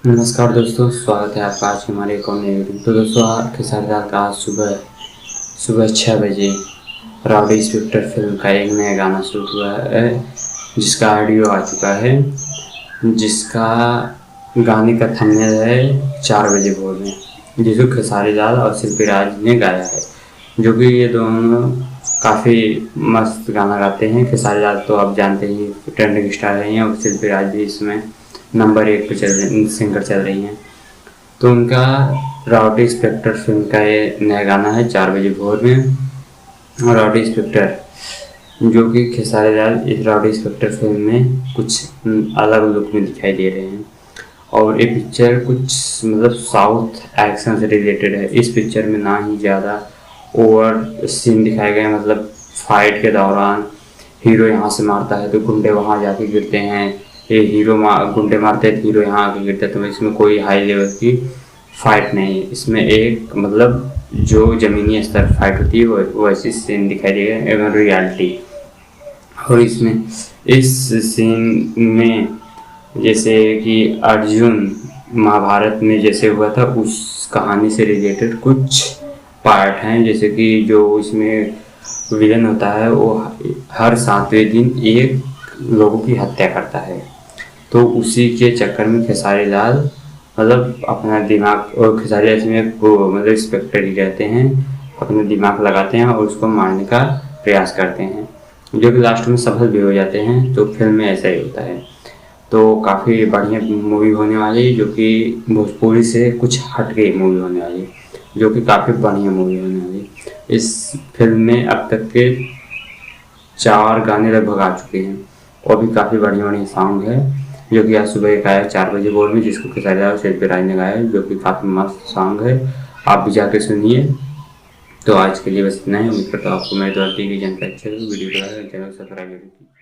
नमस्कार दोस्तों, स्वागत है आपका आज हमारे एक और नए वीडियो। तो दोस्तों, खेसारी लाल का आज सुबह सुबह 6 बजे राउडी इंस्पेक्टर फिल्म का एक नया गाना शूट हुआ है, जिसका ऑडियो आ चुका है, जिसका गाने का थंबनेल है 4 बजे भोर में, जिसको खेसारी लाल और शिल्पी राज ने गाया है। जो कि ये दोनों काफ़ी मस्त गाना गाते हैं। खेसारी लाल तो आप जानते ही ट्रेंडिंग स्टार रही हैं, और शिल्पी राज भी इसमें नंबर 1 पे सिंगर चल रही हैं। तो उनका राउडी इंस्पेक्टर फिल्म का ये नया गाना है 4 बजे भोर में। और राउडी इंस्पेक्टर जो कि खेसारी लाल इस राउडी इंस्पेक्टर फिल्म में कुछ अलग लुक में दिखाई दे रहे हैं। और ये पिक्चर कुछ मतलब साउथ एक्शन से रिलेटेड है। इस पिक्चर में ना ही ज़्यादा ओवर सीन दिखाए गए, मतलब फाइट के दौरान हीरो यहाँ से मारता है तो गुंडे वहाँ जाके गिरते हैं, ये गुंडे मारते हैं तो हीरो यहाँ आके गिरता है। तो इसमें कोई हाई लेवल की फाइट नहीं है। इसमें एक मतलब जो ज़मीनी स्तर फाइट होती है वो वैसी सीन दिखाई देगा एवं रियलिटी। और इसमें इस सीन में जैसे कि अर्जुन महाभारत में जैसे हुआ था उस कहानी से रिलेटेड कुछ पार्ट हैं। जैसे कि जो इसमें विलन होता है वो हर 7वें दिन एक लोगों की हत्या करता है। तो उसी के चक्कर में खेसारी लाल मतलब अपना दिमाग, और खेसारी लाल इसमें वो मतलब इंस्पेक्टर ही रहते हैं, अपना दिमाग लगाते हैं और उसको मारने का प्रयास करते हैं, जो कि लास्ट में सफल भी हो जाते हैं। तो फिल्म में ऐसा ही होता है। तो काफ़ी बढ़िया मूवी होने वाली है, जो कि भोजपुरी से कुछ हट गई मूवी होने वाली है, जो कि काफ़ी बढ़िया मूवी होने वाली है। इस फिल्म में अब तक के 4 गाने लगभग आ चुके हैं, और भी काफ़ी बढ़िया बढ़िया सॉन्ग है, जो कि आज सुबह गाया है 4 बजे भोर में, जिसको खेसारी लाल और शिल्पी राज ने गाया है, जो कि काफ़ी मस्त सॉन्ग है। आप भी जाके सुनिए। तो आज के लिए बस इतना ही। उम्मीद करता हूँ आपको मेरे द्वारा दी गई जानकारी अच्छी लगी। वीडियो को लाइक, चैनल सब्सक्राइब करें।